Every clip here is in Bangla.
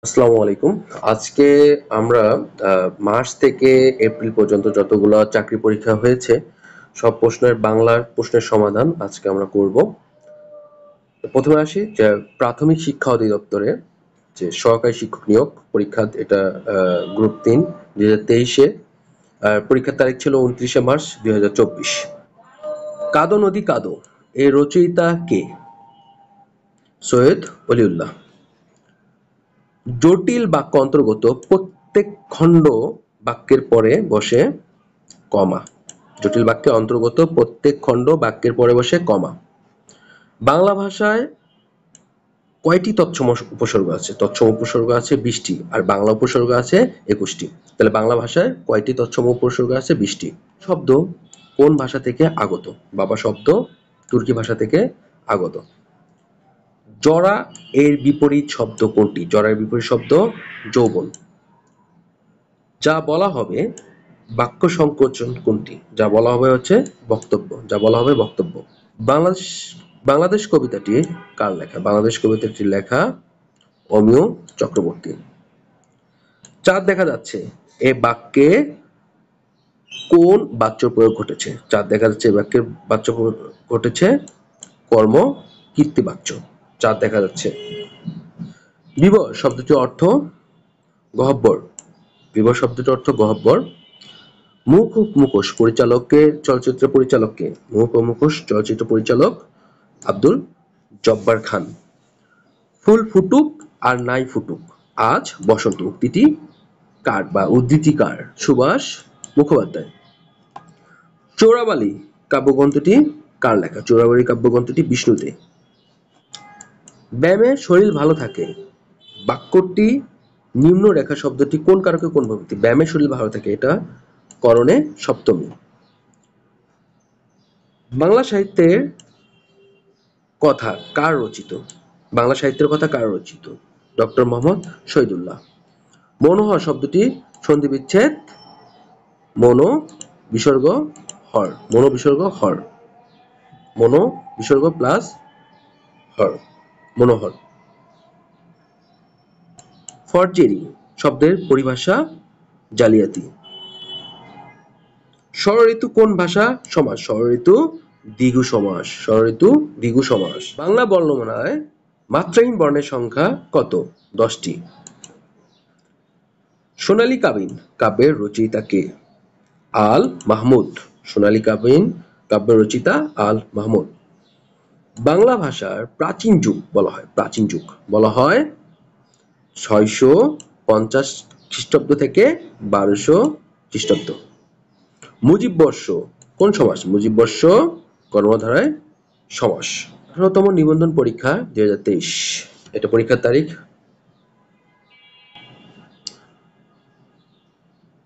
আসসালামু আলাইকুম। আজকে আমরা মার্চ থেকে এপ্রিল পর্যন্ত যতগুলা চাকরি পরীক্ষা হয়েছে, সব প্রশ্নের বাংলার প্রশ্নের সমাধান আজকে আমরা করব। প্রথমে আসি যে প্রাথমিক শিক্ষা অধিদপ্তরের যে সহকারী শিক্ষক নিয়োগ পরীক্ষা, এটা গ্রুপ ৩ ২০২৩-এ। পরীক্ষার তারিখ ছিল ২৯শে মার্চ ২০২৪। কাদো নদী কাদো এর রচয়িতা কে? সৈয়দ অলিউল্লাহ। জটিল বাক্য অন্তর্গত প্রত্যেক খণ্ড বাক্যের পরে বসে কমা। জটিল বাক্যের অন্তর্গত প্রত্যেক খণ্ড বাক্যের পরে বসে কমা। বাংলা ভাষায় কয়টি তৎসম উপসর্গ আছে? তৎসম উপসর্গ আছে ২০টি, আর বাংলা উপসর্গ আছে ২১টি। তাহলে বাংলা ভাষায় কয়টি তৎসম উপসর্গ আছে? ২০টি। শব্দ কোন ভাষা থেকে আগত? বাবা শব্দ তুর্কি ভাষা থেকে আগত। জরা এর বিপরীত শব্দ কোনটি? জরার বিপরীত শব্দ যৌবন। যা বলা হবে বাক্য সংকোচন কোনটি? যা বলা হবে হচ্ছে বক্তব্য। যা বলা হবে বক্তব্য। বাংলাদেশ বাংলাদেশ কবিতাটি কার লেখা? বাংলাদেশ কবিতাটি লেখা অমিয় চক্রবর্তী। চাঁদ দেখা যাচ্ছে এ বাক্যে কোন বাচ্য প্রয়োগ ঘটেছে? চাঁদ দেখা যাচ্ছে এ বাক্যের বাচ্য প্রয়োগ ঘটেছে কর্ম কীর্তিবাচ্য। চাঁদ দেখা যাচ্ছে। বিবর শব্দটির অর্থ গহ্বর। বিবর শব্দটির অর্থ গহ্বর। মুখ ও মুখোশ চলচ্চিত্র পরিচালককে? মুখ ও মুখোশ চলচ্চিত্র পরিচালক আব্দুল জব্বার খান। ফুল ফুটুক আর নাই ফুটুক আজ বসন্ত উক্তিটি কার বা উদ্ধৃতি কার? সুভাষ মুখোপাধ্যায়। চোরাবালি কাব্যগ্রন্থটি কার লেখা? চোরাবালি কাব্যগ্রন্থটি বিষ্ণু দে। ব্যায়ামে শরীর ভালো থাকে বাক্যটি নিম্ন রেখা শব্দটি কোন কারকে কোন ভবিষ্যৎ? ব্যায়ামে শরীর ভালো থাকে, এটা করণে সপ্তমী। বাংলা সাহিত্যের কথা কার রচিত? বাংলা সাহিত্যের কথা কার রচিত? ডক্টর মোহাম্মদ শহীদুল্লাহ। মনোহর শব্দটি সন্ধি বিচ্ছেদ মনো বিসর্গ হর। মনো বিসর্গ হর। মনো বিসর্গ প্লাস হর, মনোহর। ফরজেরি শব্দের পরিভাষা জালিয়াতি। ষড়ঋতু কোন ভাষা সমাস? ষড়ঋতু দ্বিগু সমাস। ষড়ঋতু দ্বিগু সমাস। বাংলা বর্ণমালায় মাত্রাহীন বর্ণের সংখ্যা কত? 10টি। সোনালী কাবিন কাব্যের রচয়িতা কে? আল মাহমুদ। সোনালী কাবিন কাব্যের রচয়িতা আল মাহমুদ। বাংলা ভাষার প্রাচীন যুগ বলা হয়, প্রাচীন যুগ বলা হয় 650 খ্রিস্টাব্দ থেকে 1200 খ্রিস্টাব্দ। মুজিব বর্ষ কোন সমাস? মুজিব বর্ষ কর্মধারায় সমাস। 18তম নিবন্ধন পরীক্ষা 2023, এটা পরীক্ষার তারিখ।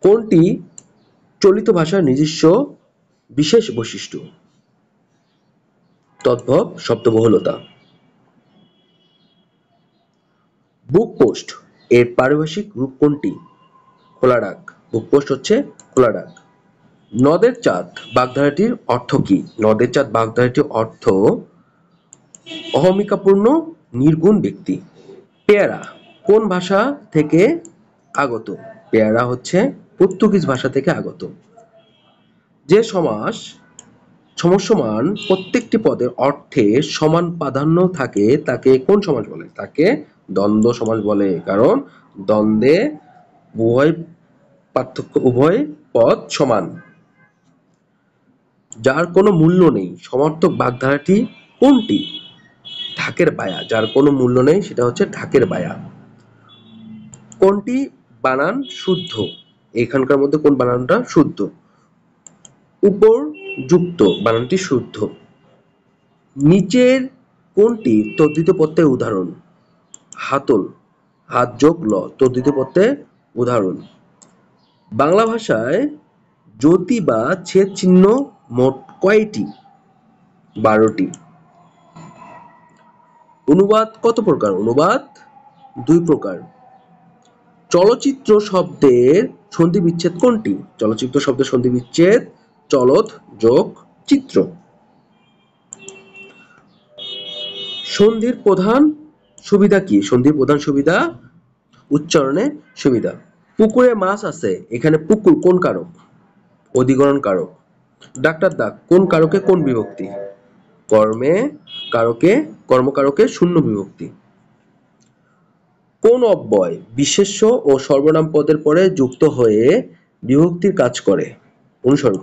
কোনটি চলিত ভাষার নিজস্ব বিশেষ বৈশিষ্ট্য? তদ্ভব শব্দবহুলতা। বুক পোস্ট এর পারিভাষিক রূপ কোনটি? খোলা ডাক। বুক পোস্ট হচ্ছে খোলা ডাক। নদের চাঁদ বাগধারাটির অর্থ কি? নদের চাঁদ বাগধারাটির অর্থ অহমিকাপূর্ণ নির্গুণ ব্যক্তি। পেয়ারা কোন ভাষা থেকে আগত? পেয়ারা হচ্ছে পর্তুগিজ ভাষা থেকে আগত। যে সমাস সমসমান প্রত্যেকটি পদের অর্থে সমান প্রাধান্য থাকে তাকে কোন সমাস বলে? তাকে দ্বন্দ্ব সমাস বলে, কারণ দ্বন্দ্বে উভয় পদ সমান। যার কোনো মূল্য নেই সমার্থক বাগধারাটি কোনটি? ঢাকের বায়া। যার কোনো মূল্য নেই সেটা হচ্ছে ঢাকের বায়া। কোনটি বানান শুদ্ধ? এখানকার মধ্যে কোন বানানটা শুদ্ধ? উপযুক্ত বানানটি শুদ্ধ। নিচের কোনটি তদ্ধিত প্রত্যয়ের উদাহরণ? হাতল, হাত যোগ ল তদ্ধিত প্রত্যয়ের উদাহরণ। বাংলা ভাষায় যতি বা ছেদ চিহ্ন মোট কয়টি? 12টি। অনুবাদ কত প্রকার? অনুবাদ 2 প্রকার। চলচ্চিত্র শব্দের সন্ধি বিচ্ছেদ কোনটি? চলচ্চিত্র শব্দের সন্ধি বিচ্ছেদ চলৎ যোগ চিত্র। সন্ধির প্রধান সুবিধা কি? সন্ধির প্রধান সুবিধা উচ্চারণে সুবিধা। পুকুরে মাছ আছে, এখানে পুকুর কোন কারক? অধিকরণ কারক। ডাক্তার ডাক কোন কারকে কোন বিভক্তি? কর্মে কারকে কর্মকারকে শূন্য বিভক্তি। কোন অব্যয় বিশেষ্য ও সর্বনাম পদের পরে যুক্ত হয়ে বিভক্তির কাজ করে? অনুসর্গ।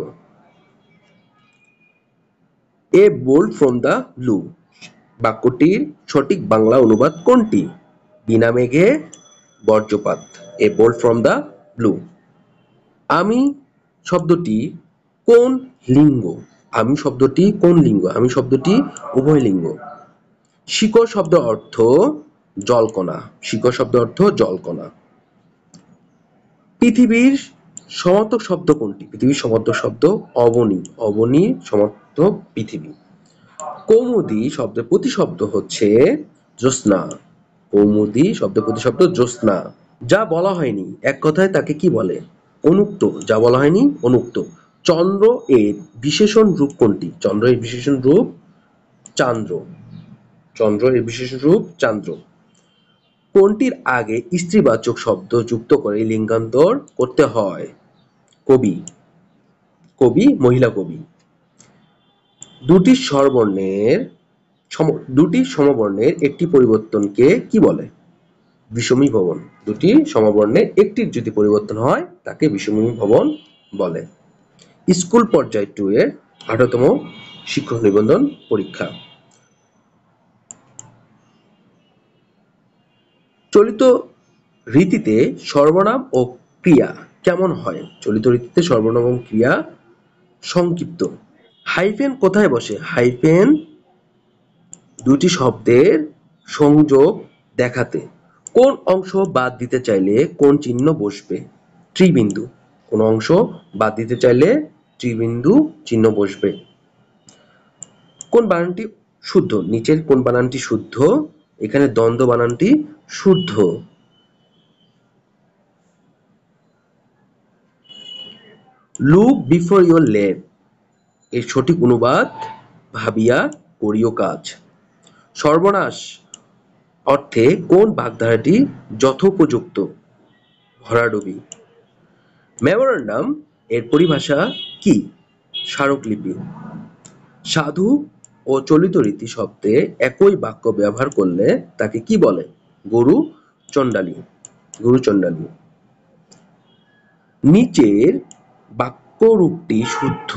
A bolt from the blue বাক্যটির সঠিক বাংলা অনুবাদ কোনটি? বিনা মেঘে বজ্রপাত। A bolt from the blue. আমি শব্দটি কোন লিঙ্গ? আমি শব্দটি কোন লিঙ্গ? আমি শব্দটি উভয় লিঙ্গ। শিকড় শব্দ অর্থ জলকণা। শিকড় শব্দ অর্থ জলকণা। পৃথিবীর সমার্থক শব্দ কোনটি? পৃথিবীর সমার্থক শব্দ অবনী। অবনী সমার্থক পৃথিবী। কৌমুদী শব্দের প্রতিশব্দ হচ্ছে জ্যোৎস্না। কৌমুদী শব্দের প্রতিশব্দ জ্যোৎস্না। যা বলা হয়নি এক কথায় তাকে কি বলে? অনুক্ত। যা বলা হয়নি অনুক্ত। চন্দ্র এর বিশেষণ রূপ কোনটি? চন্দ্র এর বিশেষণ রূপ চান্দ্র। চন্দ্র এর বিশেষণ রূপ চান্দ্র। কোনটির আগে স্ত্রীবাচক শব্দ যুক্ত করে লিঙ্গান্তর করতে হয়? কবি। কবি মহিলা কবি। দুটি সমবর্ণের একটি পরিবর্তনকে কি বলে? বিষমীভবন। দুটি সমবর্ণের একটির যদি পরিবর্তন হয় তাকে বিষমীভবন বলে। স্কুল পর্যায় 2 এর 18তম শিক্ষক নিবন্ধন পরীক্ষা। চলিত রীতিতে সর্বনাম ও ক্রিয়া কেমন হয়? চলিত রীতিতে সর্বনাম ও ক্রিয়া সংক্ষিপ্ত। হাইফেন কোথায় বসে? হাইফেন দুটি শব্দের সংযোগ দেখাতে। কোন অংশ বাদ দিতে চাইলে কোন চিহ্ন বসবে? ত্রিবিন্দু। কোন অংশ বাদ দিতে চাইলে ত্রিবিন্দু চিহ্ন বসবে। কোন বানানটি শুদ্ধ? নিচের কোন বানানটি শুদ্ধ? এখানে দ্বন্দ্ব বানানটি শুদ্ধ। লুক বিফোর ইওর লেট এর সঠিক অনুবাদ ভাবিয়া করিও কাজ। সর্বনাশ অর্থে কোন বাগধারাটি যথোপযুক্ত? ভরাডুবি। মেমোরেন্ডাম এর পরিভাষা কি? স্মারকলিপি। সাধু ও চলিত রীতি শব্দে একই বাক্য ব্যবহার করলে তাকে কি বলে? গরু চণ্ডালী। গরু চণ্ডালী। নিচের বাক্যরূপটি শুদ্ধ।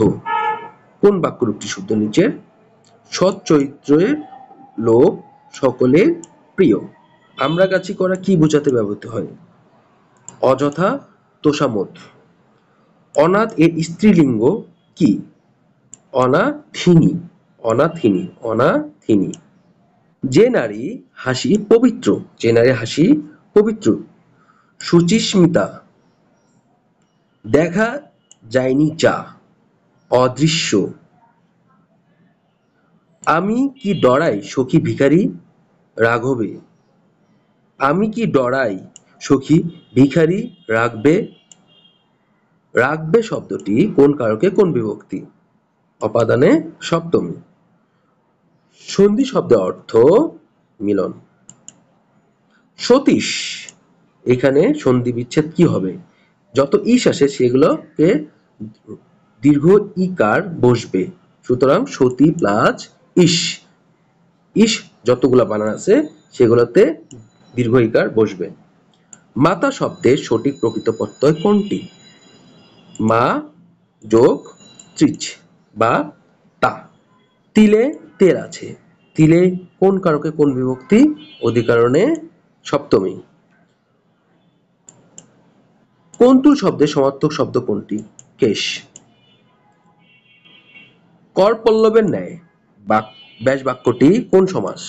কোন বাক্যরূপটি শুদ্ধ নিচের? সৎ চরিত্রের লোক সকলের প্রিয়। আমরাগাছি করা কি বোঝাতে ব্যবহৃত হয়? অযথা তোষামোদ। অনাথ এর স্ত্রীলিঙ্গ কি? অনাথিনী। অনাথিনী। অনাথিনী। যে নারী হাসি পবিত্র। যে নারী হাসি পবিত্র। সুচিস্মিতা। দেখা যায়নি যা অদৃশ্য। আমি কি ডরাই সখী ভিখারি রাঘবে। আমি কি ডরাই সখী ভিখারি রাগবে। রাগবে শব্দটি কোন কারকে কোন বিভক্তি? অপাদানে সপ্তমী। সন্ধি শব্দের অর্থ মিলন। সতীশ এখানে সন্ধি বিচ্ছেদ কি হবে? যত ইস আসে সেগুলোকে দীর্ঘ ইকার বসবে। সুতরাং সতী প্লাস ইস। ইস যতগুলা বানান আছে সেগুলোতে দীর্ঘ ইকার বসবে। মাতা শব্দের সঠিক প্রকৃত প্রত্যয় কোনটি? মা যোগ ত্রিচ বা তা। তিলে তেল আছে। তিলে কোন কারকে কোন বিভক্তি? অধিকরণে সপ্তমী। কন্তুর শব্দের সমার্থক শব্দ কোনটি? কেশ। কর পল্লবের ন্যায় ব্যাস বাক্যটি কোন সমাস?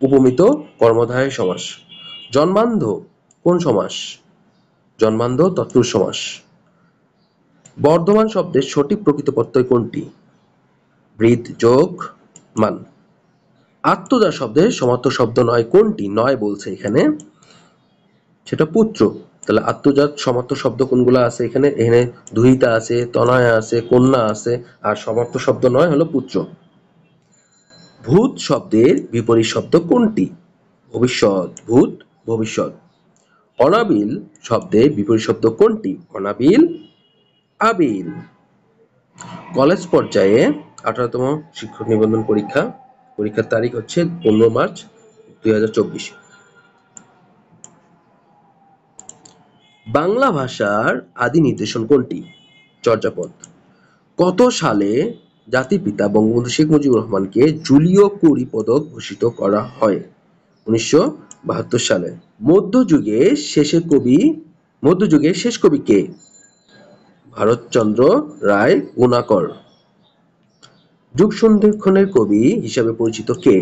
উপমিত কর্মধারয় সমাস। জন্মান্ধ কোন সমাস? জন্মান্ধ তৎপুরুষ সমাস। বর্ধমান শব্দের সঠিক প্রকৃত প্রত্যয় কোনটি? বৃদ্ধ যোগ মান। আত্মজা শব্দের সমার্থক শব্দ নয় কোনটি? নয় বলছে এখানে, সেটা পুত্র। তাহলে আত্মজাত সমার্থক শব্দ কোনগুলো আছে এখানে? এখানে দুহিতা আছে, তনয়া আছে, কন্যা আছে, আর সমার্থক শব্দ নয় হলো পুত্র। ভূত শব্দের বিপরীত শব্দ কোনটি? ভবিষ্যৎ। ভূত ভবিষ্যৎ। অনাবিল শব্দের বিপরীত শব্দ কোনটি? অনাবিল, আবিল। কলেজ পর্যায়ে 18তম শিক্ষক নিবন্ধন পরীক্ষা, পরীক্ষার তারিখ হচ্ছে 15 মার্চ 2024। বাংলা ভাষার আদি নির্দেশন কোনটি? চর্যাপদ। কত সালে জাতির পিতা বঙ্গবন্ধু শেখ মুজিবুর রহমানকে জুলিও কুরি পদক ভূষিত করা হয়? 1972 সালে। মধ্যযুগের শেষ কবি কে? ভারতচন্দ্র রায় গুণাকর। যুগ সন্ধিক্ষণের কবি হিসাবে পরিচিত কে?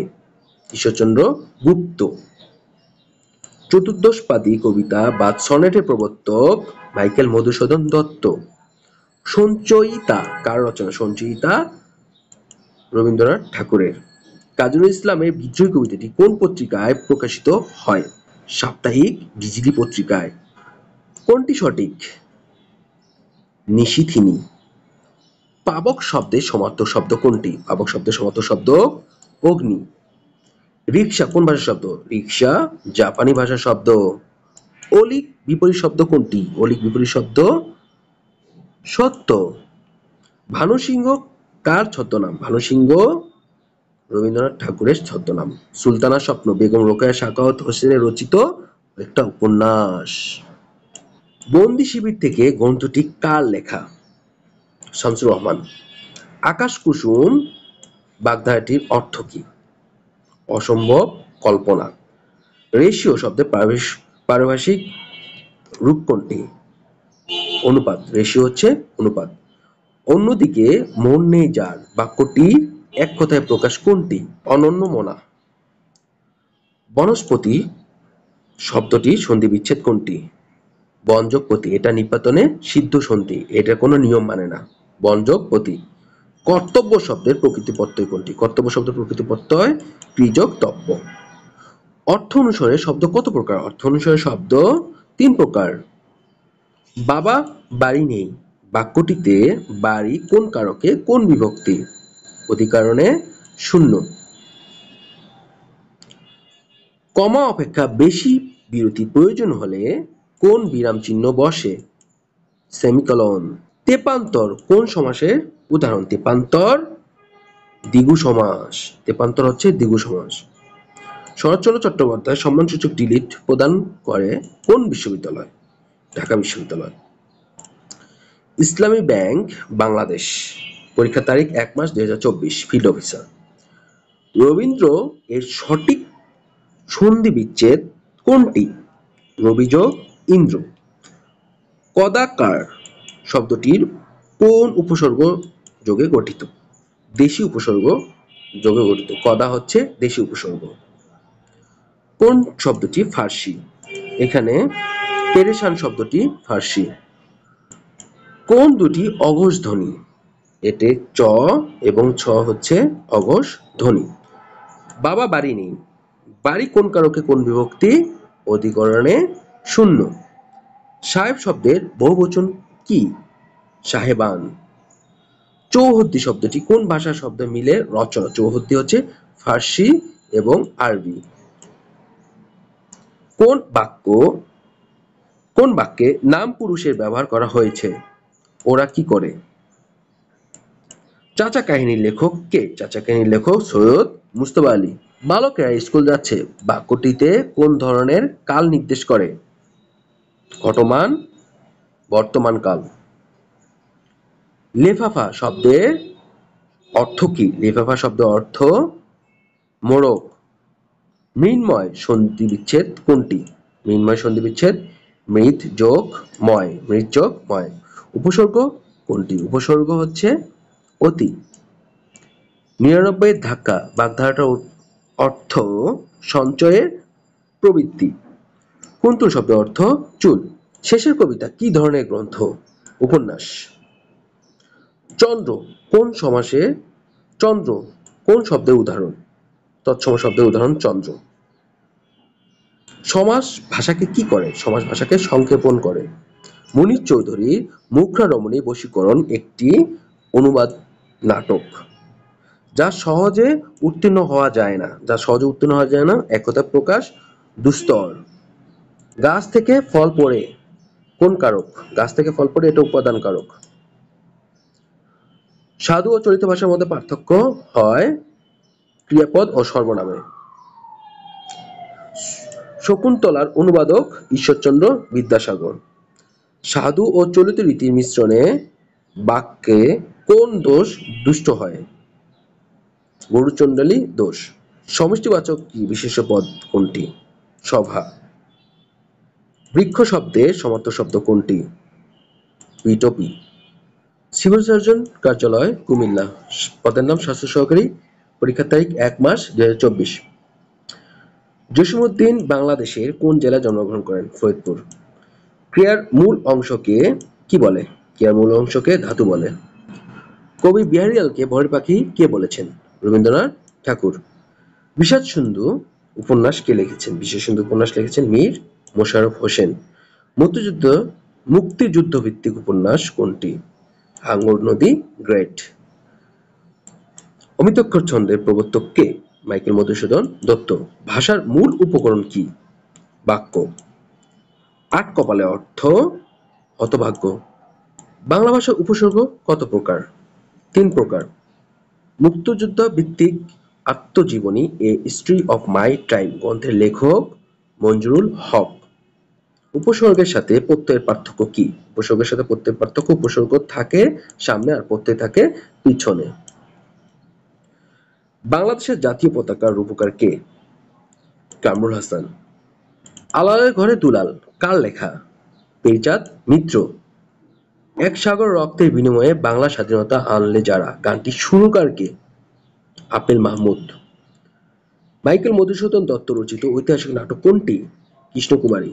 ঈশ্বরচন্দ্র গুপ্ত। চতুর্দশপাদী কবিতা বা সনেটের প্রবর্তক মাইকেল মধুসূদন দত্ত। সঞ্চয়িতা কার রচনা? সঞ্চয়িতা রবীন্দ্রনাথ ঠাকুরের। কাজী নজরুল ইসলামের বিদ্রোহী কবিতাটি কোন পত্রিকায় প্রকাশিত হয়? সাপ্তাহিক বিজলি পত্রিকায়। কোনটি সঠিক? নিশিথিনী। পাবক শব্দের সমার্থক শব্দ কোনটি? পাবক শব্দের সমার্থক শব্দ অগ্নি। রিকশা কোন ভাষার শব্দ? রিকশা জাপানি ভাষার শব্দ। অলিক বিপরীত শব্দ কোনটি? অলিক বিপরীত শব্দ সত্য। ভানু সিংহ কার ছদ্মনাম? ভানু সিংহ রবীন্দ্রনাথ ঠাকুরের ছদ্মনাম। সুলতানার স্বপ্ন বেগম রোকেয়া সাখাওয়াত হোসেনের রচিত একটা উপন্যাস। বন্দি শিবির থেকে গ্রন্থটি কার লেখা? শামসুর রহমান। আকাশ কুসুম বাগধারাটির অর্থ কি? অসম্ভব কল্পনা। রেশিও শব্দের পারিভাষিক রূপ কোনটি? অনুপাত। রেশিও হচ্ছে অনুপাত। অন্যদিকে মন নেই যার বাক্যটির এক কথায় প্রকাশ কোনটি? অনন্য মনা। বনস্পতি শব্দটি সন্ধি বিচ্ছেদ কোনটি? বনযোগপতি। এটা নিপাতনে সিদ্ধ সন্ধি, এটা কোনো নিয়ম মানে না। বনযোগপতি। কর্তব্য শব্দের প্রকৃতি প্রত্যয় কোনটি? কর্তব্য শব্দের প্রকৃতি প্রত্যয় ক্রিযোগ তব্য। অর্থ অনুসারে শব্দ কত প্রকার? অর্থ অনুসারে শব্দ 3 প্রকার। বাবা বাড়ি নেই বাক্যটিতে বাড়ি কোন কারকে কোন বিভক্তি? অধিকরণে শূন্য। কমা অপেক্ষা বেশি বিরতি প্রয়োজন হলে কোন বিরাম চিহ্ন বসে? সেমিকোলন। তেপান্তর কোন সমাসের উদাহরণ? তেপান্তর দ্বিগু সমাস। তেপান্তর হচ্ছে দ্বিগু সমাস। শরৎচন্দ্র চট্টোপাধ্যায় সম্মানসূচক ডিলিট প্রদান করে কোন বিশ্ববিদ্যালয়? ঢাকা বিশ্ববিদ্যালয়। ইসলামী ব্যাংক বাংলাদেশ, পরীক্ষার তারিখ 1 মার্চ 2024। Field officer. রবীন্দ্র এর সঠিক সন্ধি বিচ্ছেদ কোনটি? রবিযোগ ইন্দ্র। কদাকার শব্দটির কোন উপসর্গ যোগে গঠিত? দেশি উপসর্গ যোগে গঠিত। কদা হচ্ছে দেশি উপসর্গ। কোন শব্দটি ফার্সি? এখানে পেরেশান শব্দটি ফার্সি। কোন দুটি অঘোষ ধ্বনি? এতে চ এবং ছ হচ্ছে অঘোষ ধ্বনি। বাবা বাড়ি নেই বাড়ি কোন কারকে কোন বিভক্তি? অধিকরণে শূন্য। সাহেব শব্দের বহুবচন কি? সাহেবান। চৌহদ্দি শব্দটি কোন ভাষার শব্দ মিলে রচনা? চৌহদ্দি হচ্ছে ফার্সি এবং আরবি। কোন বাক্যে নাম পুরুষের ব্যবহার করা হয়েছে? ওরা কি করে। চাচা কাহিনীর লেখক কে? চাচা কাহিনীর লেখক সৈয়দ মুজতবা আলী। বালকেরা স্কুল যাচ্ছে বাক্যটিতে কোন ধরনের কাল নির্দেশ করে? ঘটমান বর্তমান কাল। লেফাফা শব্দের অর্থ কি? লেফাফা শব্দের অর্থ মোড়ক। মৃন্ময় সন্ধি বিচ্ছেদ কোনটি? মৃন্ময় সন্ধি বিচ্ছেদ মৃৎ যোগ ময়, মৃৎ যোগ ময়। উপসর্গ কোনটি? উপসর্গ হচ্ছে অতি। 99 ধাক্কা বাগধারাটার অর্থ সঞ্চয়ের প্রবৃত্তি। কুন্তল শব্দের অর্থ চুল। শেষের কবিতা কি ধরনের গ্রন্থ? উপন্যাস। চন্দ্র কোন সমাসে? চন্দ্র কোন শব্দের উদাহরণ? তৎসম শব্দের উদাহরণ চন্দ্র। সমাস ভাষাকে কি করে? সমাস ভাষাকে সংক্ষেপণ করে। মুনীর চৌধুরীর মুখরা রমণী বশীকরণ একটি অনুবাদ নাটক যা সহজে উত্তীর্ণ হওয়া যায় না। এক কথা প্রকাশ দুস্তর। গাছ থেকে ফল পড়ে কোন কারক? গাছ থেকে ফল পড়ে এটা উপাদান কারক। সাধু ও চলিত ভাষার মধ্যে পার্থক্য হয় ক্রিয়াপদ ও সর্বনামে। শকুন্তলার অনুবাদক ঈশ্বরচন্দ্র বিদ্যাসাগর। সাধু ও চলিত রীতির মিশ্রণে বাক্যে কোন দোষ দুষ্ট হয়? গরুচণ্ডালী দোষ। সমষ্টিবাচক কি বিশেষ্য পদ কোনটি? সভা। বৃক্ষ শব্দে সমার্থক শব্দ কোনটি? বিটপি। সিভিল সার্জন কার্যালয় কুমিল্লা। পদের নাম স্বাস্থ্য সহকারী। পরীক্ষার তারিখ ১ মাস ২০২৪। জসীমউদ্দীন বাংলাদেশের কোন জেলায় জন্মগ্রহণ করেন? ফরিদপুর। ক্রিয়ার মূল অংশকে কি বলে? ক্রিয়ার মূল অংশকে ধাতু বলে। কবি বিহারীলালকে ভোরের পাখি কে বলেছেন? রবীন্দ্রনাথ ঠাকুর। বিষাদ সিন্ধু উপন্যাস কে লিখেছেন? বিষাদ সিন্ধু উপন্যাস লিখেছেন মীর মোশাররফ হোসেন। মুক্তিযুদ্ধ ভিত্তিক উপন্যাস কোনটি? হাঙ্গর নদী গ্রেট। অমিতাক্ষর ছন্দের প্রবর্তক কে? মাইকেল মধুসূদন দত্ত। ভাষার মূল উপকরণ কি? বাক্য। আট কপালে অর্থ হতভাগ্য। বাংলা ভাষার উপসর্গ কত প্রকার? ৩ প্রকার। মুক্তিযুদ্ধ ভিত্তিক আত্মজীবনী a history of my tribe গ্রন্থের লেখক মঞ্জুরুল হক। উপসর্গের সাথে প্রত্যয়ের পার্থক্য কি? উপসর্গের সাথে প্রত্যয়ের পার্থক্য, উপসর্গ থাকে সামনে আর প্রত্যয় থাকে পিছনে। বাংলাদেশের জাতীয় পতাকার রূপকার কে? কামরুল হাসান। আলালের ঘরে দুলাল কার লেখা? পীরচাঁদ মিত্র। এক সাগর রক্তের বিনিময়ে বাংলা স্বাধীনতা আনলে যারা গানটি সুরকার কে? আপেল মাহমুদ। মাইকেল মধুসূদন দত্ত রচিত ঐতিহাসিক নাটক কোনটি? কৃষ্ণকুমারী।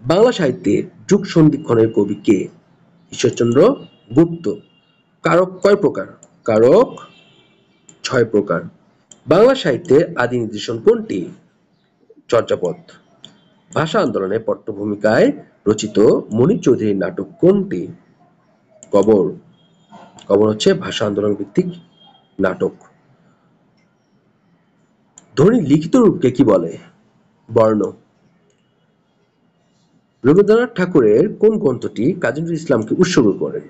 বাংলা সাহিত্যে যুগ সন্ধিক্ষণের কবি কে? ঈশ্বরচন্দ্র গুপ্ত। কারক কয় প্রকার? কারক ৬ প্রকার। বাংলা সাহিত্যের আদি নিদর্শন কোনটি? চর্যাপদ। ভাষা আন্দোলনে পটভূমিকায় রচিত মনির চৌধুরীর নাটক কোনটি? কবর। কবর হচ্ছে ভাষা আন্দোলন ভিত্তিক নাটক। ধ্বনির লিখিত রূপকে কি বলে? বর্ণ। রবীন্দ্রনাথ ঠাকুরের কোন গ্রন্থটি কাজী নজরুল ইসলামকে উৎসর্গ করেন?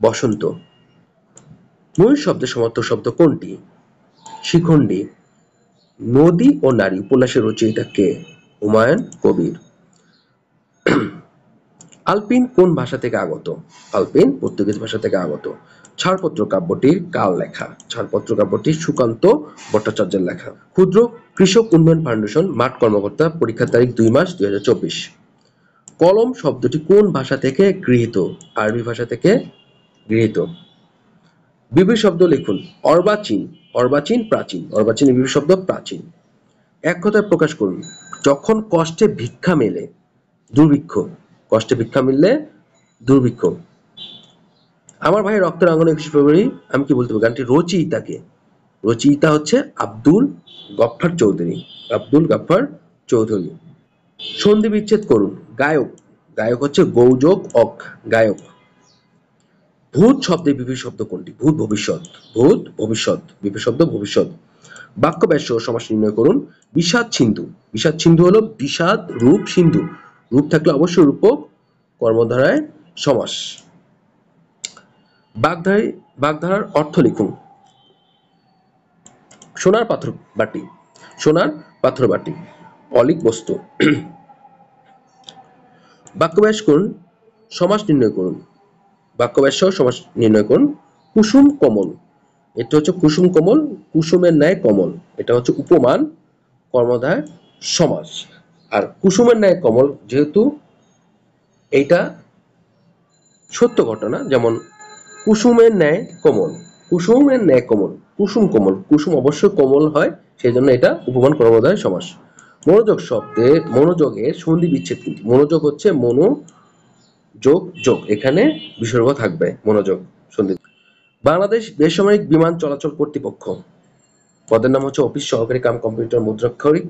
বসন্ত। ময়ূর শব্দের সমার্থক শব্দ কোনটি? শিখণ্ডী। নদী ও নারী উপন্যাসের রচয়িতা কে? হুমায়ুন কবির। আলপিন কোন ভাষা থেকে আগত? আলপিন পর্তুগিজ ভাষা থেকে আগত। ছাড়পত্র কাব্যটির কার লেখা? ছাড়পত্র কাব্যটি সুকান্ত ভট্টাচার্যের লেখা। ক্ষুদ্র কৃষক উন্নয়ন ফাউন্ডেশন মাঠ কর্মকর্তা। পরীক্ষার তারিখ ২ মাস ২০২৪। কলম শব্দটি কোন ভাষা থেকে গৃহীত? আরবি ভাষা থেকে গৃহীত। বিবি শব্দ লিখুন। অর্বাচীন। অর্বাচীন প্রাচীন। অর্বাচীনের বিবি শব্দ প্রাচীন। এক কথায় প্রকাশ করুন। যখন কষ্টে ভিক্ষা মেলে দুর্ভিক্ষ। কষ্টে ভিক্ষা মিললে দুর্ভিক্ষ। আমার ভাই রক্তের আঙুলে ২১ ফেব্রুয়ারি আমি কি বলতে পারি? গানটি রচয়িতা কে? রচয়িতা হচ্ছে আব্দুল গফফার চৌধুরী। আব্দুল গফফার চৌধুরী। সন্ধি বিচ্ছেদ করুন। গায়ক। গায়ক হচ্ছে গৌযোগ অক গায়ক। ভূত শব্দের বিপরীত শব্দ কোনটি? ভূত ভবিষ্যৎ। ভূত ভবিষ্যৎ। বিপরীত শব্দ ভবিষ্যৎ। বাক্য ব্যাস ও সমাস নির্ণয় করুন। বিষাদ সিন্ধু। বিষাদ সিন্ধু হলো বিষাদ রূপ সিন্ধু। রূপ থাকলে অবশ্যই রূপক, কর্মধারায় সমাস। বাগধারার অর্থ লিখুন। সোনার পাথর বাটি। সোনার পাথর বাটি। অলিক বস্তু। বাক্য ব্যাস করুন। সমাস নির্ণয় করুন। বাক্য ব্যাস সহ সমাস নির্ণয় করুন। কুসুম কমল। এটা হচ্ছে কুসুম কমল, কুসুমের ন্যায় কমল। এটা হচ্ছে উপমান, কর্মধার সমাস। আর কুসুমের ন্যায় কমল যেহেতু এইটা সত্য ঘটনা, যেমন কুসুমের ন্যায় কোমল। কুসুমের ন্যায় কোমল। কুসুম কোমল। কুসুম অবশ্যই কোমল হয়, সেই জন্য এটা উপমান কর্মধারয় সমাস। মনোযোগ শব্দে মনোযোগের সন্ধি বিচ্ছেদ কোনটি? মনোযোগ হচ্ছে মনো যোগ যোগ, এখানে বিসর্গ থাকবে মনোযোগ সন্ধি। বাংলাদেশ বেসামরিক বিমান চলাচল কর্তৃপক্ষ পদের নাম হচ্ছে অফিস সহকারী কাম কম্পিউটার মুদ্রাক্ষরিক।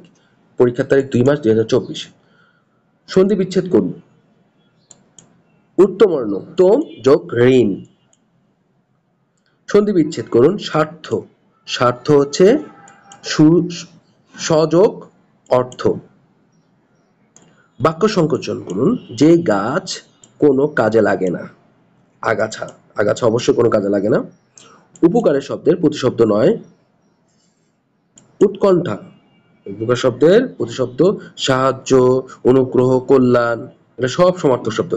পরীক্ষার তারিখ ২ মাস ২০২৪। সন্ধি বিচ্ছেদ করুন। উত্তমর্ণ তোম যোগ ঋণ। সন্ধি বিচ্ছেদ করুন। স্বার্থ। স্বার্থ হচ্ছে সযোগ অর্থ। বাক্য সংকোচন করুন। যে গাছ কোনো কাজে লাগে না। আগাছা, আগাছা অবশ্যই কোনো কাজে লাগে না। উপকারের শব্দের প্রতিশব্দ নয়। উৎকণ্ঠা, উপকার শব্দের প্রতিশব্দ সাহায্য, অনুগ্রহ, কল্যাণ, এটা সব সমার্থক শব্দ।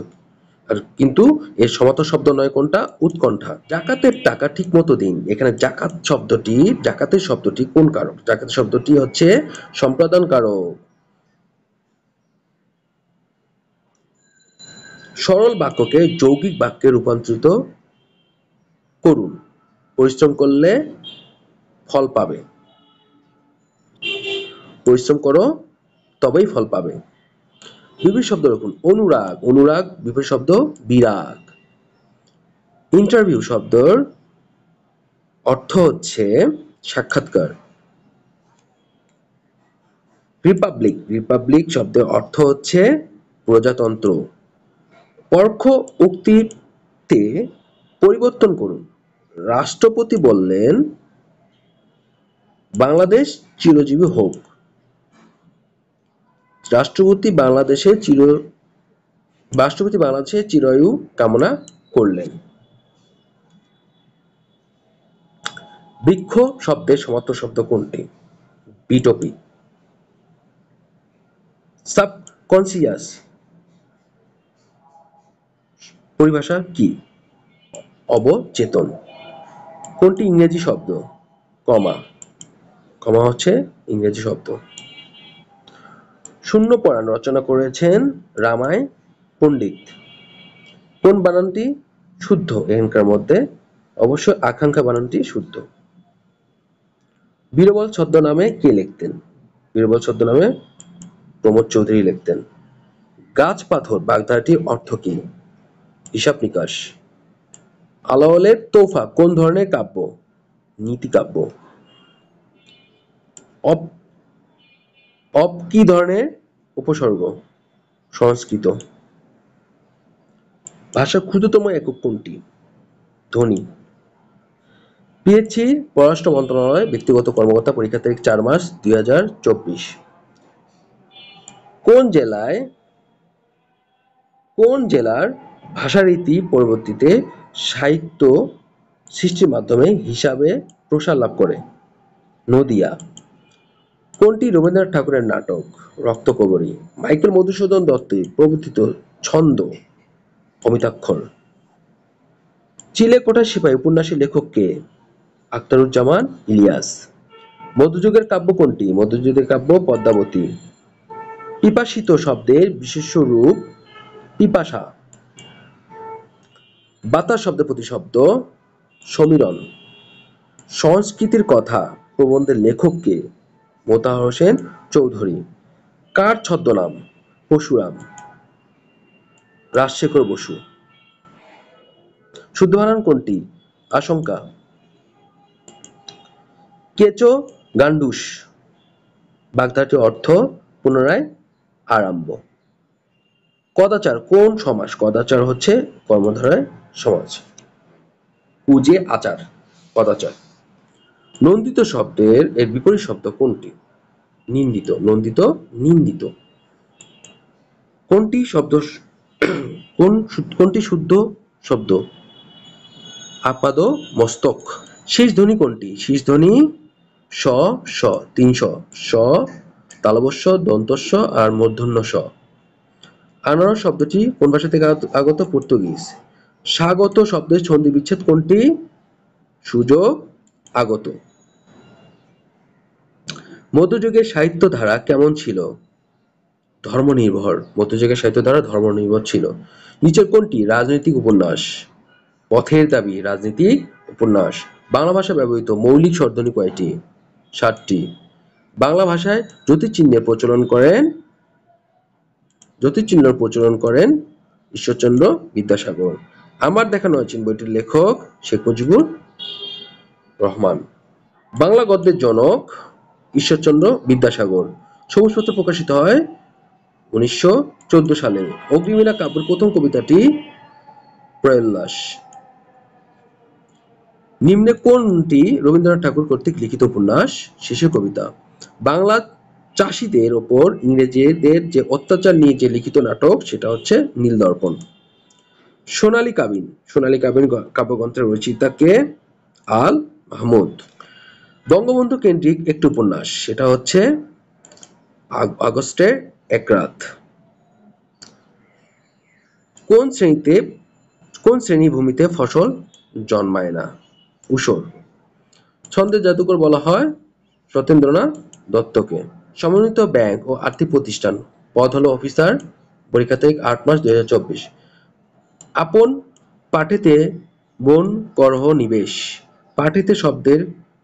আর কিন্তু এর সমার্থক শব্দ নয় কোনটা? উৎকণ্ঠা। জাকাতের টাকা ঠিক মতো দিন। এখানে জাকাতের শব্দটি কোন কারক? জাকাতের শব্দটি হচ্ছে সম্পাদন কারক। সরল বাক্যকে যৌগিক বাক্যে রূপান্তরিত করুন। পরিশ্রম করলে ফল পাবে। পরিশ্রম করো তবেই ফল পাবে। বিপরীত শব্দ রাখুন। অনুরাগ, অনুরাগ বিপরীত শব্দ বিরাগ। ইন্টারভিউ শব্দের অর্থ হচ্ছে সাক্ষাৎকার। রিপাবলিক, রিপাবলিক শব্দের অর্থ হচ্ছে প্রজাতন্ত্র। পরোক্ষ উক্তিতে পরিবর্তন করুন। রাষ্ট্রপতি বললেন, বাংলাদেশ চিরজীবী হোক। রাষ্ট্রপতি বাংলাদেশের চিরায়ু কামনা করলেন। বৃক্ষ শব্দের সমার্থক শব্দ কোনটি? বিটপি। সাবকনসিয়াস পরিভাষা কি? অবচেতন। কোনটি ইংরেজি শব্দ? কমা। কমা হচ্ছে ইংরেজি শব্দ। শূন্য পরাণ রচনা করেছেন রামায় পণ্ডিত। কোন বানানটি শুদ্ধ এখানকার মধ্যে? অবশ্যই আকাঙ্ক্ষা বানানটি শুদ্ধ। বীরবল ছদ্মনামে কে লিখতেন? বীরবল ছদ্মনামে প্রমোদ চৌধুরী লিখতেন। গাছ পাথর বাগধারাটির অর্থ কি? হিসাব নিকাশ। আলাওলের তোফা কোন ধরনের কাব্য? নীতিকাব্য। অব অব কি ধরনের উপসর্গ? সংস্কৃত। ভাষার ক্ষুদ্রতম একক কোনটি? ধ্বনি। পিএইচই পররাষ্ট্র মন্ত্রণালয় ব্যক্তিগত কর্মকর্তা পরীক্ষা তারিখ 4 মার্চ 2024। কোন জেলার ভাষারীতি পরবর্তীতে সাহিত্য সৃষ্টির মাধ্যমে হিসাবে প্রসার লাভ করে? নদিয়া। কোনটি রবীন্দ্রনাথ ঠাকুরের নাটক? রক্তকরবী। মাইকেল মধুসূদন দত্তের প্রবর্তিত ছন্দ অমিতাক্ষর। চিলেকোঠার সিপাহী উপন্যাসের লেখক কে? আখতারুজ্জামান ইলিয়াস। মধ্যযুগের কাব্য কোনটি? মধ্যযুগের কাব্য পদ্মাবতী। পিপাসিত শব্দের বিশেষ্য রূপ পিপাসা। বাতাস শব্দের প্রতিশব্দ সমীরণ। সংস্কৃতির কথা প্রবন্ধের লেখক কে? মোতাহার হোসেন চৌধুরী। কার ছদ্মনাম? পরশুরাম। রাজশেখর বসু। শুদ্ধ বানান কোনটি? আশঙ্কা। কেঁচো গান্ডুস বাগধারাটির অর্থ পুনরায় আরম্ভ। কদাচার কোন সমাস? কদাচার হচ্ছে কর্মধারয় সমাস। কুজে আচার কদাচার। নন্দিত শব্দের এর বিপরীত শব্দ কোনটি? নিন্দিত। নন্দিত নিন্দিত। কোনটি শুদ্ধ শব্দ? আপাদ মস্তক। শেষ ধ্বনি কোনটি? শেষ ধ্বনি স স 300 স তালবস্য দন্তস্য আর মূর্ধন্য স। আনারস শব্দটি কোন ভাষা থেকে আগত? পর্তুগিজ। স্বাগত শব্দের ছন্দি বিচ্ছেদ কোনটি? সুযোগ আগত। মধ্যযুগের সাহিত্য ধারা কেমন ছিল? ধর্মনির্ভর। মধ্যযুগের সাহিত্য ধারা ধর্মনির্ভর ছিল। নিচের কোনটি রাজনৈতিক উপন্যাস? পথের দাবি রাজনৈতিক উপন্যাস। বাংলা ভাষায় ব্যবহৃত মৌলিক স্বরধ্বনি কয়টি? 7টি। বাংলা ভাষায় জ্যোতির্চিহ্নের প্রচলন করেন ঈশ্বরচন্দ্র বিদ্যাসাগর। আমার দেখা নয় চীন বইটির লেখক শেখ মুজিবুর রহমান। বাংলা গদ্যের জনক ঈশ্বরচন্দ্র বিদ্যাসাগর। সবুজপত্র প্রকাশিত হয় 1914 সালে। অগ্নিবীণা কাব্যের প্রথম কবিতাটি প্রয়োল্লাস। নিম্নে কোনটি রবীন্দ্রনাথ ঠাকুর কর্তৃক লিখিত উপন্যাস? শিশু কবিতা। বাংলা চাষীদের ওপর ইংরেজদের যে অত্যাচার নিয়ে যে লিখিত নাটক সেটা হচ্ছে নীলদর্পণ। সোনালী কাবিন, সোনালী কাবিন কাব্যগ্রন্থের রচয়িতা কে? আল মাহমুদ। বঙ্গবন্ধু কেন্দ্রিক একটি উপন্যাস, সেটা হচ্ছে আগস্টের এক রাত। কোন শ্রেণীভূমিতে ফসল জন্মায় না? ঊষর। ছন্দের জাদুকর বলা হয় সত্যেন্দ্রনাথ দত্তকে। সমন্বিত ব্যাংক ও আর্থিক প্রতিষ্ঠান, পদ হলো অফিসার, পরীক্ষা তারিখ ৮ মার্চ ২০২৪। আপন পাঠেতে বন করহ নিবেশ। পাঠেতে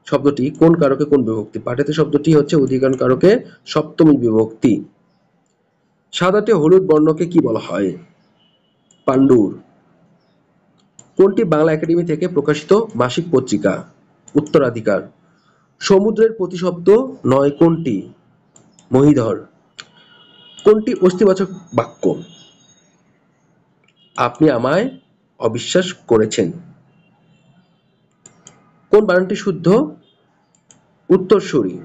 শব্দটি কোন কারকে কোন বিভক্তি? পাঠেতে শব্দটি হচ্ছে অধিকরণ কারকে সপ্তমী বিভক্তি। সাদাটে হলুদ বর্ণকে কি বলা হয়? পাণ্ডুর। কোনটি বাংলা একাডেমি থেকে প্রকাশিত মাসিক পত্রিকা? উত্তরাধিকার। সমুদ্রের প্রতিশব্দ নয় কোনটি? মহীধর। কোনটি অস্তিবাচক বাক্য? আপনি আমায় অবিশ্বাস করেছেন। কোন বানানটি শুদ্ধ? উত্তরসূরি।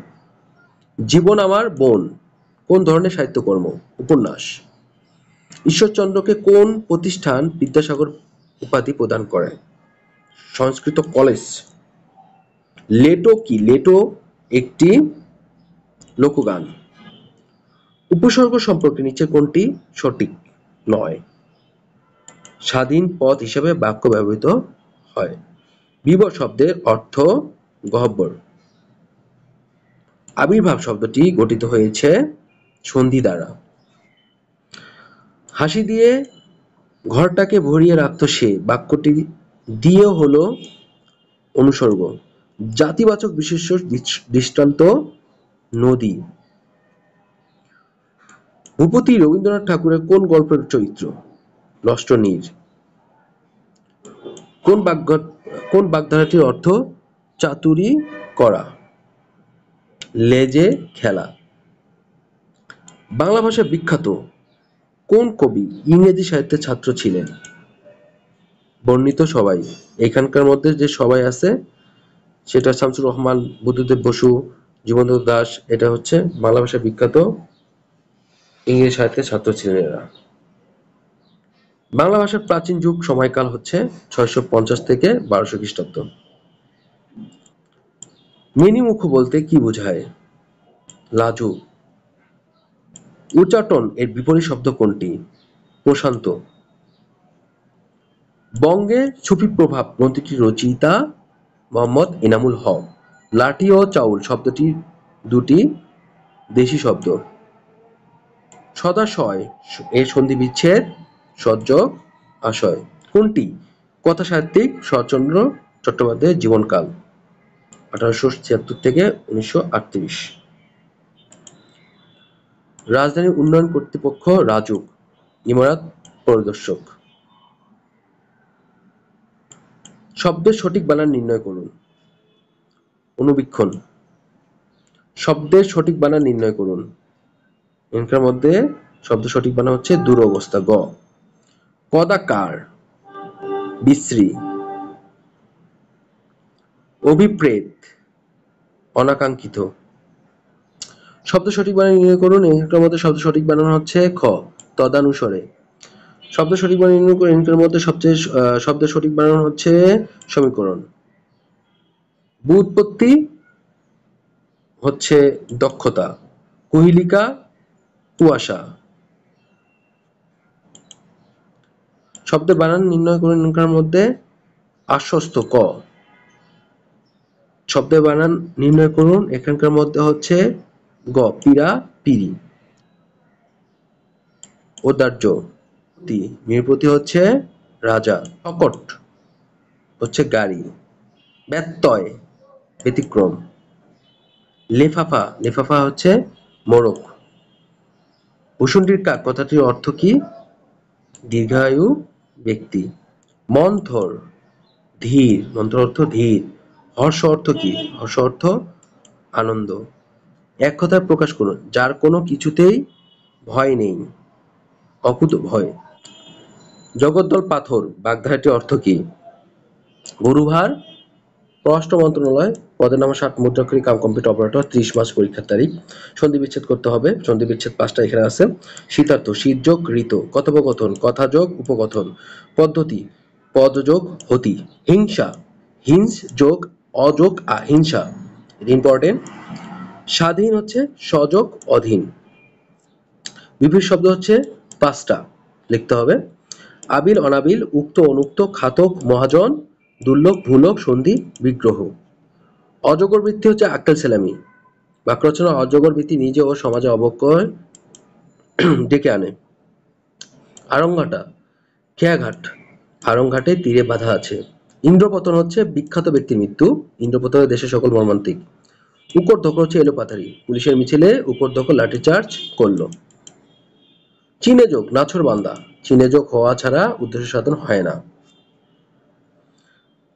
জীবন আমার বোন কোন ধরনের সাহিত্যকর্ম? উপন্যাস। ঈশ্বরচন্দ্রকে কোন প্রতিষ্ঠান বিদ্যাসাগর উপাধি প্রদান করে? সংস্কৃত কলেজ। লেটো কি? লেটো একটি লোকগান। উপসর্গ সম্পর্কে নিচে কোনটি সঠিক নয়? স্বাধীন পদ হিসেবে বাক্য ব্যবহৃত হয়। বিবর শব্দের অর্থ গহ্বর। আবির্ভাব শব্দটি গঠিত হয়েছে সন্ধি দ্বারা। হাসি দিয়ে ঘরটাকে ভরিয়ে রাখত সে, বাক্যটি দিয়ে হলো অনুসর্গ। জাতিবাচক বিশেষ্য দৃষ্টান্ত নদী। ভূপতি রবীন্দ্রনাথ ঠাকুরের কোন গল্পের চরিত্র? নষ্টনীড়। কোন বাগধারাটির অর্থ চাতুরী করা? লেজে খেলা। বাংলা ভাষা বিখ্যাত কোন কবি ইংরেজি সাহিত্যের ছাত্র ছিলেন? বর্ণিত সবাই। এখানকার মধ্যে যে সবাই আছে সেটা শামসুর রহমান, বুদ্ধদেব বসু, জীবনানন্দ দাশ, এটা হচ্ছে বাংলা ভাষা বিখ্যাত ইংরেজি সাহিত্যের ছাত্র ছিলেন এরা। বাংলা ভাষার প্রাচীন যুগ সময়কাল হচ্ছে ৬৫০ থেকে ১২০০ খ্রিস্টাব্দ। মিনিমুখ বলতে কি বোঝায়? লাজুক। উচাটন এর বিপরীত শব্দ কোনটি? প্রশান্ত। বঙ্গে সুফি প্রভাব গ্রন্থটির রচয়িতা মোহাম্মদ এনামুল হক। লাঠি ও চাউল শব্দটি দুটি দেশি শব্দ। সদাশয় এর সন্ধি বিচ্ছেদ সজ্জক আশয়। কোনটি? কথাসাহিত্যিক শরৎচন্দ্র চট্টোপাধ্যায়ের জীবনকাল ১৮৭৬ থেকে ১৯৩৮। রাজধানী উন্নয়ন কর্তৃপক্ষ রাজুক, ইমারত পরিদর্শক। শব্দের সঠিক বানান নির্ণয় করুন। অনুবীক্ষণ। শব্দের সঠিক বানান নির্ণয় করুন। এখানকার মধ্যে শব্দ সঠিক বানান হচ্ছে দুরবস্থা গ। কদাকার বিশ্রী। অভিপ্রেত অনাকাঙ্ক্ষিত। শব্দ সঠিক বানান নির্ণয় করুন। এখানকার মধ্যে শব্দ সঠিক বানান হচ্ছে খ তদানুসারে। শব্দ সঠিক বানান নির্ণয় করুন। এখানকার মধ্যে শব্দের সঠিক বানান হচ্ছে সমীকরণ। ব্যুৎপত্তি হচ্ছে দক্ষতা। কুহিলিকা কুয়াশা। শব্দের বানান নির্ণয় করুন। এখানকার মধ্যে আশ্বস্ত ক। শব্দের বানান নির্ণয় করুন। এখানকার মধ্যে হচ্ছে গ পীড়া পিরি। ঔদার্য নৃপতি হচ্ছে রাজা। শকট হচ্ছে গাড়ি। ব্যত্যয় ব্যতিক্রম। লেফাফা লেফাফা হচ্ছে মোড়ক। ভূষণ্ডির কাক কথাটির অর্থ কি? দীর্ঘায়ু ব্যক্তি। মন্থর ধীর, মন্থর অর্থ ধীর। হর্ষ অর্থ কি? হর্ষ অর্থ আনন্দ। এক কথায় প্রকাশ করুন। যার কোনো কিছুতেই ভয় নেই, অকুতভয়। জগদ্দল পাথর বাগধারাটির অর্থ কি? গরুভার পররাষ্ট্র মন্ত্রণালয়, পদের নাম 60, মুদ্রাক্ষরিক কাম কম্পিউটার অপারেটর, 30 মাস পরীক্ষার তারিখ। সন্ধি বিচ্ছেদ করতে হবে, সন্ধি বিচ্ছেদ 5টা এখানে আছে। শীতার্থ, শীত যোগ ঋত। কথোপকথন, কথা যোগ উপকথন। পদ্ধতি, পদ যোগ হতি। হিংসা, হিংস যোগ অযোগ হিংসা, এটা ইম্পর্টেন্ট। স্বাধীন হচ্ছে সযোগ অধীন। বিপরীত শব্দ হচ্ছে 5টা, লিখতে হবে। আবিল, অনাবিল, উক্ত, অনুক্ত, খাতক, মহাজন, দুর্লভ, ভূলোক, সন্ধি, বিগ্রহ। অজগর বৃত্তি হচ্ছে আক্কেল সেলামি। বাক্য রচনা, অজগর বৃত্তি নিজে ও সমাজে অবক্ষয় ডেকে আনে। আরংঘাটা, খেয়াঘাট, আরংঘাটে তীরে বাধা আছে। ইন্দ্রপতন হচ্ছে বিখ্যাত ব্যক্তির মৃত্যু। ইন্দ্রপতনের দেশে সকল মর্মান্তিক। উপর্ধকল হচ্ছে এলোপাথারি। পুলিশের মিছিলে উপর্ধকল লাঠিচার্জ করলো। চীনে যোগ, নাছোড়বান্দা। চীনে যোগ হওয়া ছাড়া উদ্দেশ্য সাধন হয় না।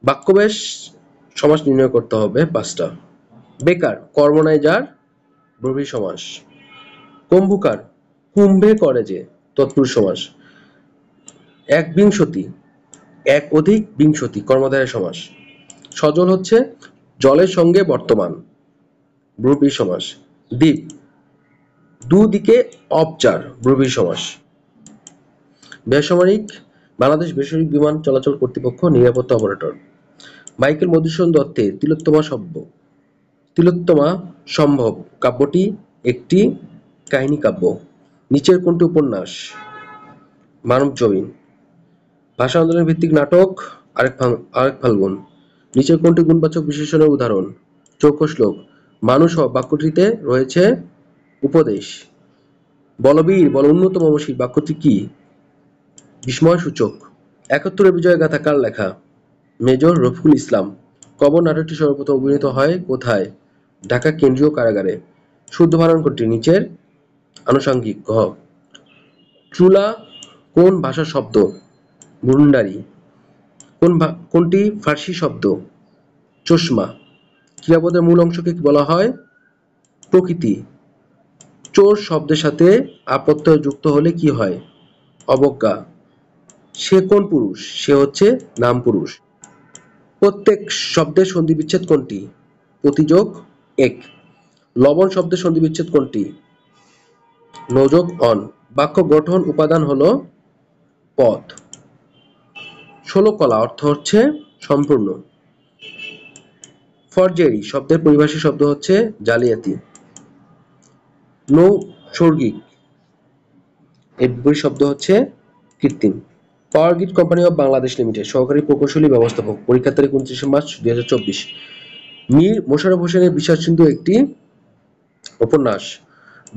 বাক্যবেশ সমাস নির্ণয় করতে হবে 5টা। বেকার, কর্ম নাই যার, ব্রবী সমাস। কুম্ভকার, কুম্ভে করে যে, তৎপুরুষ সমাস। একবিংশতি, এক অধিক বিংশতি, কর্মধারয় সমাস। সজল হচ্ছে জলের সঙ্গে বর্তমান, ব্রবী সমাস। দ্বীপ, দুদিকে অবচার, ব্রবী সমাস। বেসামরিক, বাংলাদেশ বেসামরিক বিমান চলাচল কর্তৃপক্ষ, নিরাপত্তা অপারেটর। মাইকেল মধুসূদন দত্তের তিলোত্তমা তিলোত্তমা সম্ভব কাব্যটি একটি কাহিনী কাব্য। নিচের কোনটি উপন্যাস? মানবজমিন। ভাষা আন্দোলন ভিত্তিক নাটক আরেক ফাল্গুন। নিচের কোনটি গুণবাচক বিশেষণের উদাহরণ? চৌকশ্লোক। মানুষ বাক্যটিতে রয়েছে উপদেশ। বলবীর, বল উন্নত মমশীর বাক্যটি কি? বিস্ময়সূচক। 71 বিজয় গাথা কার লেখা? মেজর রফিকুল ইসলাম। কবর নাটকটি সর্বপ্রথম অভিনীত হয় কোথায়? ঢাকা কেন্দ্রীয় কারাগারে। শুদ্ধ বানান কোনটি? নিচের আনুষঙ্গিক। ঘ। চুলা কোন ভাষার শব্দ? মুন্ডারি। কোনটি ফার্সি শব্দ? চশমা। ক্রিয়াপদের মূল অংশকে কি বলা হয়? প্রকৃতি। চোর শব্দের সাথে আপত্যয় যুক্ত হলে কি হয়? অবজ্ঞা। সে কোন পুরুষ? সে হচ্ছে নাম পুরুষ। প্রত্যেক শব্দের সন্ধি বিচ্ছেদ কোনটি? প্রতিযোগ এক। লবণ শব্দের সন্ধি বিচ্ছেদ কোনটি? নযোগ অন। বাক্য গঠন উপাদান হলো পদ। 16 কলা অর্থ হচ্ছে সম্পূর্ণ। ফরজেরি শব্দের পরিভাষিক শব্দ হচ্ছে জালিয়াতি। নৈসর্গিক এর বিপরীত শব্দ হচ্ছে কৃত্রিম। Power grid company of Bangladesh limited সহকারী প্রকৌশলী ব্যবস্থাপক। পরীক্ষার তারিখ 29 মার্চ 2024। মীর মোশাররফ হোসেনের বিষাদ সিন্ধু একটি উপন্যাস।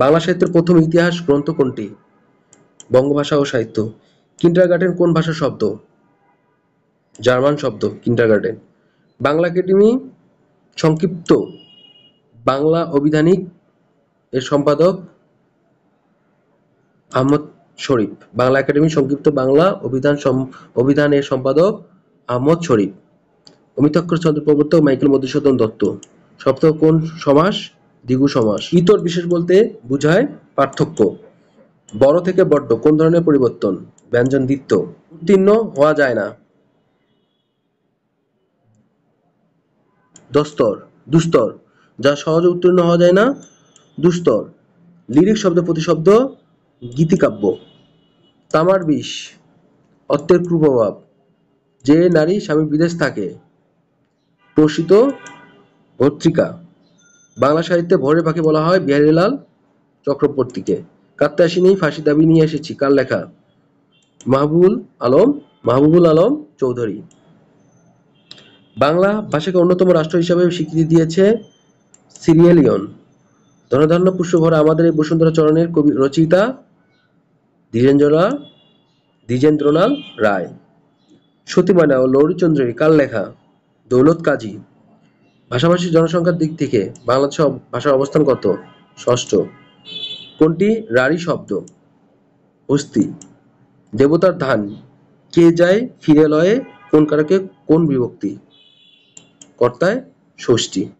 বাংলা সাহিত্যের প্রথম ইতিহাস গ্রন্থ কোনটি? বঙ্গভাষা ও সাহিত্য। কিন্ডারগার্টেন কোন ভাষার শব্দ? জার্মান শব্দ কিন্ডারগার্টেন। বাংলা একাডেমি সংক্ষিপ্ত বাংলা অভিধানিক এর সম্পাদক আহমদ শরীফ। বাংলা একাডেমি সংক্ষিপ্ত বাংলা অভিধান এর সম্পাদক আহমদ শরীফ। অমিতাক্ষর ছন্দের প্রবর্তক মাইকেল মধুসূদন দত্ত। সপ্তক কোন সমাস? দ্বিগু সমাস। ইতর বিশেষ বলতে বুঝায় পার্থক্য। বড় থেকে বড্ড কোন ধরনের পরিবর্তন? ব্যঞ্জন দ্বিত্ব। উত্তীর্ণ হওয়া যায় না। দুস্তর, যা সহজে উত্তীর্ণ হওয়া যায় না, দুস্তর। লিরিক শব্দ প্রতিশব্দ গীতিকাব্য। তামার বিষ অর্থের কুপ্রভাব। যে নারী স্বামী বিদেশ থাকে, প্রসিত ভর্তৃকা। বাংলা সাহিত্যে ভোরের পাখি বলা হয় বিহারীলাল চক্রবর্তীকে। কাঁদতে আসিনি, ফাঁসি দাবি নিয়ে এসেছি কার লেখা? মাহবুবুল আলম চৌধুরী। বাংলা ভাষাকে অন্যতম রাষ্ট্র হিসাবে স্বীকৃতি দিয়েছে সিয়েরা লিওন। ধনধান্য পুষ্পভরা আমাদের এই বসুন্ধরা চরণের কবি রচয়িতা দ্বিজেন্দ্রলাল রায়। সতীমানা ও লৌরীচন্দ্রের কার লেখা? দৌলত কাজী। ভাষাভাষী জনসংখ্যার দিক থেকে বাংলাদেশ ভাষার অবস্থান কত? ষষ্ঠ। কোনটি রাঢ়ী শব্দ? হস্তি। দেবতার ধান কে যায় ফিরে লয়ে কোন কারকে কোন বিভক্তি? কর্তায় ষষ্ঠী।